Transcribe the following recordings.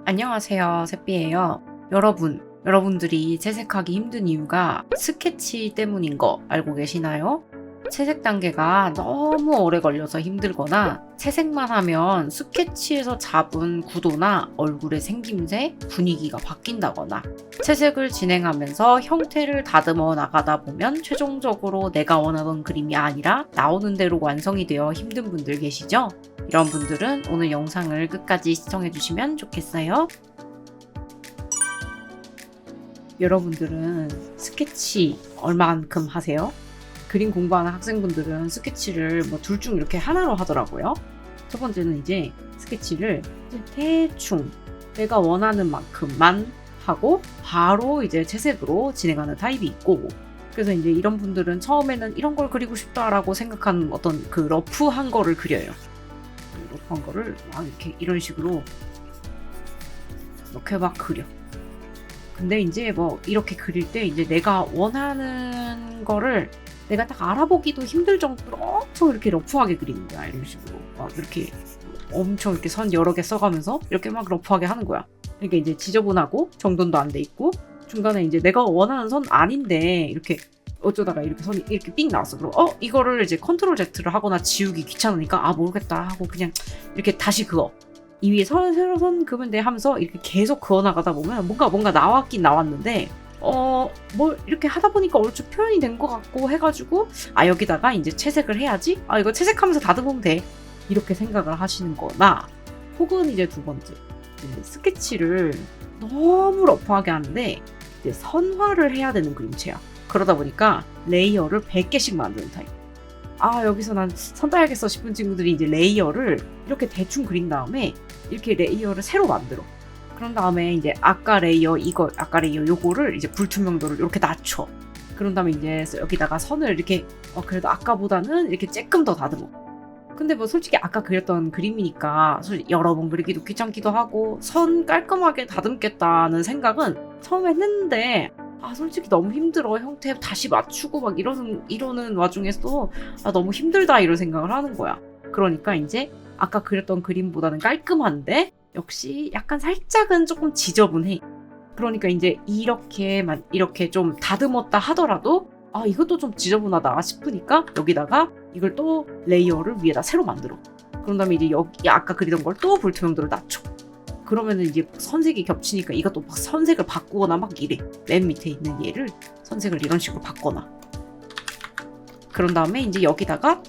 안녕하세요, 새삐예요. 여러분들이 채색하기 힘든 이유가 스케치 때문인 거 알고 계시나요? 채색 단계가 너무 오래 걸려서 힘들거나 채색만 하면 스케치에서 잡은 구도나 얼굴의 생김새, 분위기가 바뀐다거나 채색을 진행하면서 형태를 다듬어 나가다 보면 최종적으로 내가 원하던 그림이 아니라 나오는 대로 완성이 되어 힘든 분들 계시죠? 이런 분들은 오늘 영상을 끝까지 시청해주시면 좋겠어요. 여러분들은 스케치 얼마만큼 하세요? 그림 공부하는 학생분들은 스케치를 둘 중 이렇게 하나로 하더라고요. 첫 번째는 이제 스케치를 대충 내가 원하는 만큼만 하고 바로 이제 채색으로 진행하는 타입이 있고, 그래서 이제 이런 분들은 처음에는 이런 걸 그리고 싶다라고 생각하는 어떤 그 러프한 거를 그려요. 러프한 거를 막 이렇게 이런 식으로 이렇게 막 그려. 근데 이제 이렇게 그릴 때 이제 내가 원하는 거를 내가 딱 알아보기도 힘들 정도로 엄청 이렇게 러프하게 그리는 거야. 이런 식으로 막 이렇게 엄청 이렇게 선 여러 개 써가면서 이렇게 막 러프하게 하는 거야. 그러니까 이제 지저분하고 정돈도 안 돼 있고 중간에 이제 내가 원하는 선 아닌데 이렇게 어쩌다가 이렇게 선이 이렇게 삑 나왔어. 그럼 이거를 이제 컨트롤 Z를 하거나 지우기 귀찮으니까 모르겠다 하고 그냥 이렇게 다시 그어. 이 위에 새로 선 그으면 돼 하면서 이렇게 계속 그어 나가다 보면 뭔가 나왔긴 나왔는데 이렇게 하다 보니까 얼추 표현이 된 것 같고 해가지고 여기다가 이제 채색을 해야지. 이거 채색하면서 다듬으면 돼. 이렇게 생각을 하시는 거나, 혹은 이제 두 번째, 스케치를 너무 러프하게 하는데 이제 선화를 해야 되는 그림체야. 그러다 보니까 레이어를 100개씩 만드는 타입. 여기서 난 선 따야겠어 싶은 친구들이 이제 레이어를 이렇게 대충 그린 다음에 이렇게 레이어를 새로 만들어. 그런 다음에 이제 아까 레이어 요거를 이제 불투명도를 이렇게 낮춰. 그런 다음에 이제 여기다가 선을 이렇게 그래도 아까보다는 이렇게 조금 더 다듬어. 근데 솔직히 아까 그렸던 그림이니까 여러 번 그리기도 귀찮기도 하고 선 깔끔하게 다듬겠다는 생각은 처음에 했는데 솔직히 너무 힘들어. 형태 다시 맞추고 막 이러는 와중에서도 너무 힘들다 이런 생각을 하는 거야. 그러니까 이제 아까 그렸던 그림보다는 깔끔한데 역시 약간 살짝은 조금 지저분해. 그러니까 이제 이렇게 좀 다듬었다 하더라도 이것도 좀 지저분하다 싶으니까 여기다가 이걸 또 레이어를 위에다 새로 만들어. 그런 다음에 이제 여기 아까 그리던 걸 또 불투명도를 낮춰. 그러면은 이제 선색이 겹치니까 이것도 막 선색을 바꾸거나 막 이래. 맨 밑에 있는 얘를 선색을 이런 식으로 바꿔놔. 그런 다음에 이제 여기다가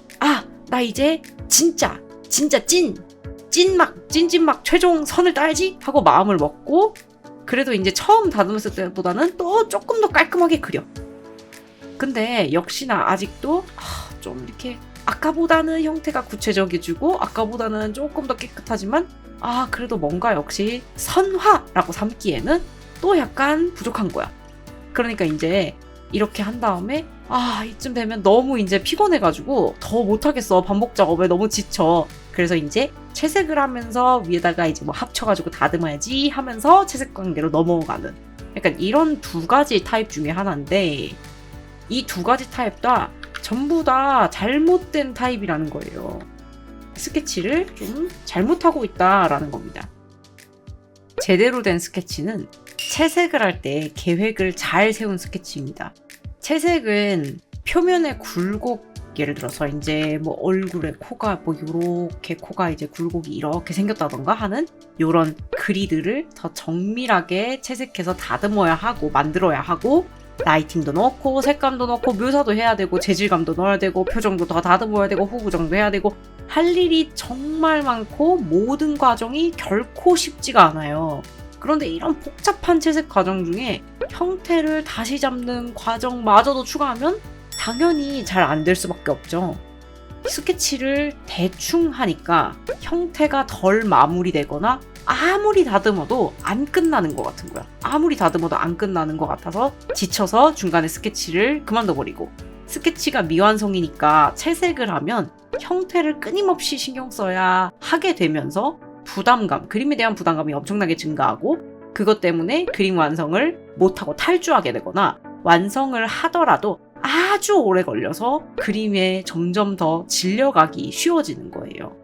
나 이제 진짜 찐찐막 최종 선을 따야지 하고 마음을 먹고, 그래도 이제 처음 다듬었을 때보다는 또 조금 더 깔끔하게 그려. 근데 역시나 아직도 좀 이렇게 아까보다는 형태가 구체적이지고 아까보다는 조금 더 깨끗하지만 그래도 뭔가 역시 선화라고 삼기에는 또 약간 부족한 거야. 그러니까 이제 이렇게 한 다음에 이쯤 되면 너무 이제 피곤해가지고 더 못하겠어. 반복 작업에 너무 지쳐. 그래서 이제 채색을 하면서 위에다가 이제 합쳐가지고 다듬어야지 하면서 채색 단계로 넘어가는, 약간 이런 두 가지 타입 중에 하나인데, 이 두 가지 타입 다 전부 다 잘못된 타입이라는 거예요. 스케치를 좀 잘못하고 있다라는 겁니다. 제대로 된 스케치는 채색을 할 때 계획을 잘 세운 스케치입니다. 채색은 표면의 굴곡, 예를 들어서 이제 얼굴에 코가 요렇게 코가 이제 굴곡이 이렇게 생겼다던가 하는 요런 그리드를 더 정밀하게 채색해서 다듬어야 하고 만들어야 하고, 라이팅도 넣고 색감도 넣고 묘사도 해야 되고 재질감도 넣어야 되고 표정도 더 다듬어야 되고 후구정도 해야 되고 할 일이 정말 많고 모든 과정이 결코 쉽지가 않아요. 그런데 이런 복잡한 채색 과정 중에 형태를 다시 잡는 과정마저도 추가하면 당연히 잘 안 될 수밖에 없죠. 스케치를 대충 하니까 형태가 덜 마무리되거나 아무리 다듬어도 안 끝나는 것 같은 거야. 아무리 다듬어도 안 끝나는 것 같아서 지쳐서 중간에 스케치를 그만둬버리고, 스케치가 미완성이니까 채색을 하면 형태를 끊임없이 신경 써야 하게 되면서 그림에 대한 부담감이 엄청나게 증가하고, 그것 때문에 그림 완성을 못하고 탈주하게 되거나 완성을 하더라도 아주 오래 걸려서 그림에 점점 더 질려가기 쉬워지는 거예요.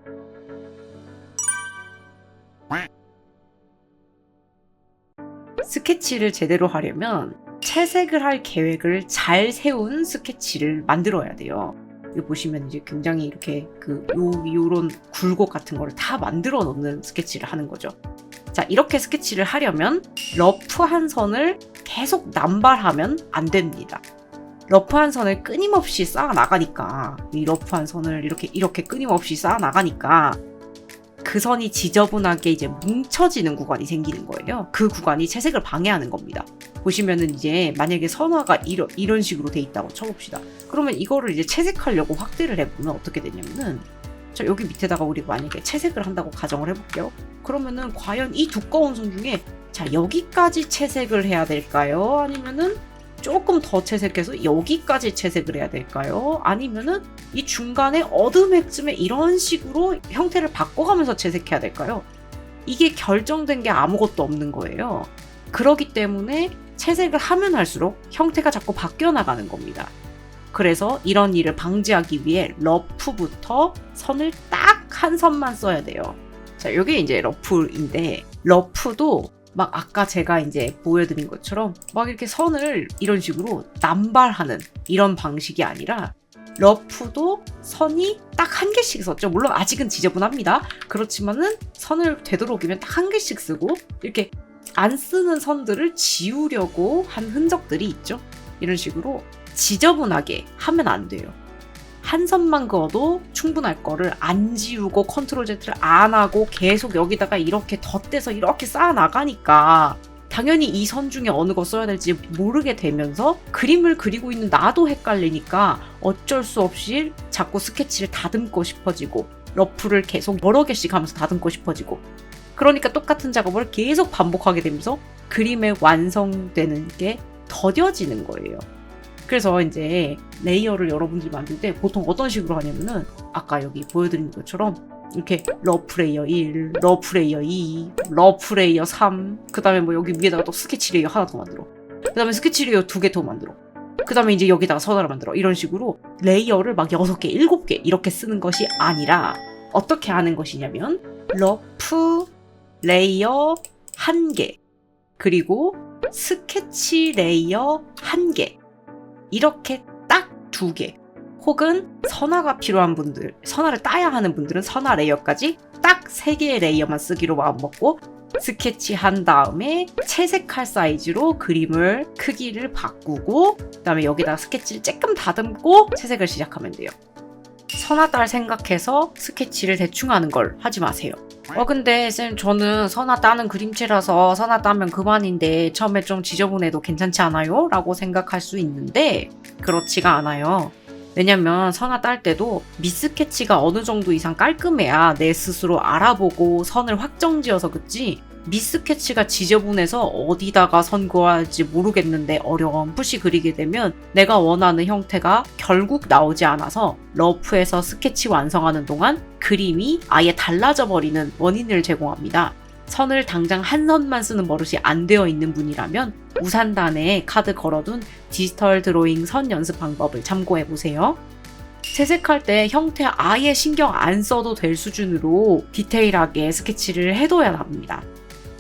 스케치를 제대로 하려면 채색을 할 계획을 잘 세운 스케치를 만들어야 돼요. 여기 보시면 이제 굉장히 이렇게 요런 굴곡 같은 거를 다 만들어 놓는 스케치를 하는 거죠. 자, 이렇게 스케치를 하려면 러프한 선을 계속 남발하면 안 됩니다. 러프한 선을 끊임없이 쌓아 나가니까, 이 러프한 선을 이렇게 끊임없이 쌓아 나가니까 그 선이 지저분하게 이제 뭉쳐지는 구간이 생기는 거예요. 그 구간이 채색을 방해하는 겁니다. 보시면은 이제 만약에 선화가 이런 식으로 돼 있다고 쳐봅시다. 그러면 이거를 이제 채색하려고 확대를 해보면 어떻게 되냐면은, 자, 여기 밑에다가 우리 만약에 채색을 한다고 가정을 해볼게요. 그러면은 과연 이 두꺼운 선 중에, 자, 여기까지 채색을 해야 될까요? 아니면은 조금 더 채색해서 여기까지 채색을 해야 될까요? 아니면은 이 중간에 어둠액쯤에 이런 식으로 형태를 바꿔가면서 채색해야 될까요? 이게 결정된 게 아무것도 없는 거예요. 그렇기 때문에 채색을 하면 할수록 형태가 자꾸 바뀌어 나가는 겁니다. 그래서 이런 일을 방지하기 위해 러프부터 선을 딱 한 선만 써야 돼요. 자, 이게 이제 러프인데, 러프도 막 아까 제가 이제 보여드린 것처럼 막 이렇게 선을 이런 식으로 남발하는 이런 방식이 아니라, 러프도 선이 딱 한 개씩 썼죠. 물론 아직은 지저분합니다. 그렇지만은 선을 되도록이면 딱 한 개씩 쓰고, 이렇게 안 쓰는 선들을 지우려고 한 흔적들이 있죠. 이런 식으로 지저분하게 하면 안 돼요. 한 선만 그어도 충분할 거를 안 지우고 컨트롤 Z를 안 하고 계속 여기다가 이렇게 덧대서 이렇게 쌓아 나가니까 당연히 이 선 중에 어느 거 써야 될지 모르게 되면서 그림을 그리고 있는 나도 헷갈리니까 어쩔 수 없이 자꾸 스케치를 다듬고 싶어지고, 러프를 계속 여러 개씩 하면서 다듬고 싶어지고, 그러니까 똑같은 작업을 계속 반복하게 되면서 그림의 완성되는 게 더뎌지는 거예요. 그래서 이제 레이어를 여러분들이 만들 때 보통 어떤 식으로 하냐면은, 아까 여기 보여드린 것처럼 이렇게 러프 레이어 1, 러프 레이어 2, 러프 레이어 3, 그 다음에 뭐 여기 위에다가 또 스케치 레이어 하나 더 만들어, 그 다음에 스케치 레이어 2개 더 만들어, 그 다음에 이제 여기다가 선 하나 만들어, 이런 식으로 레이어를 막 6개, 7개 이렇게 쓰는 것이 아니라 어떻게 하는 것이냐면, 러프 레이어 1개, 그리고 스케치 레이어 1개, 이렇게 딱 2개, 혹은 선화가 필요한 분들, 선화를 따야 하는 분들은 선화 레이어까지 딱 3개의 레이어만 쓰기로 마음먹고, 스케치 한 다음에 채색할 사이즈로 그림을 크기를 바꾸고, 그 다음에 여기다가 스케치를 조금 다듬고 채색을 시작하면 돼요. 선화 딸 생각해서 스케치를 대충 하는 걸 하지 마세요. 근데 쌤, 저는 선화 따는 그림체라서 선화 따면 그만인데 처음에 좀 지저분해도 괜찮지 않아요? 라고 생각할 수 있는데, 그렇지가 않아요. 왜냐면 선화 딸 때도 미스케치가 어느 정도 이상 깔끔해야 내 스스로 알아보고 선을 확정지어서 그치, 미스케치가 지저분해서 어디다가 선 그어야 할지 모르겠는데 어렴풋이 그리게 되면 내가 원하는 형태가 결국 나오지 않아서 러프에서 스케치 완성하는 동안 그림이 아예 달라져 버리는 원인을 제공합니다. 선을 당장 한 선만 쓰는 버릇이 안 되어 있는 분이라면 우산단에 카드 걸어둔 디지털 드로잉 선 연습 방법을 참고해보세요. 채색할 때 형태 아예 신경 안 써도 될 수준으로 디테일하게 스케치를 해둬야 합니다.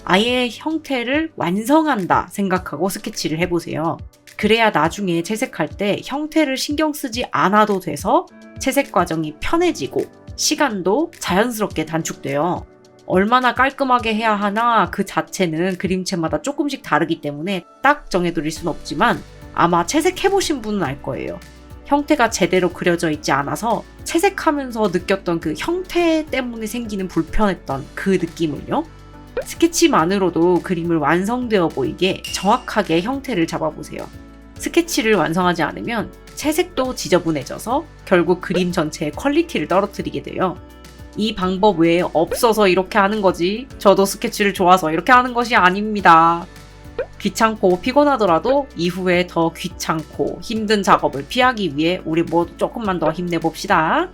아예 형태를 완성한다 생각하고 스케치를 해보세요. 그래야 나중에 채색할 때 형태를 신경 쓰지 않아도 돼서 채색 과정이 편해지고 시간도 자연스럽게 단축돼요. 얼마나 깔끔하게 해야 하나 그 자체는 그림체마다 조금씩 다르기 때문에 딱 정해드릴 수는 없지만, 아마 채색해보신 분은 알 거예요. 형태가 제대로 그려져 있지 않아서 채색하면서 느꼈던 그 형태 때문에 생기는 불편했던 그 느낌을요, 스케치만으로도 그림을 완성되어 보이게 정확하게 형태를 잡아보세요. 스케치를 완성하지 않으면 채색도 지저분해져서 결국 그림 전체의 퀄리티를 떨어뜨리게 돼요. 이 방법 외에 없어서 이렇게 하는 거지, 저도 스케치를 좋아서 이렇게 하는 것이 아닙니다. 귀찮고 피곤하더라도 이후에 더 귀찮고 힘든 작업을 피하기 위해 우리 모두 조금만 더 힘내봅시다.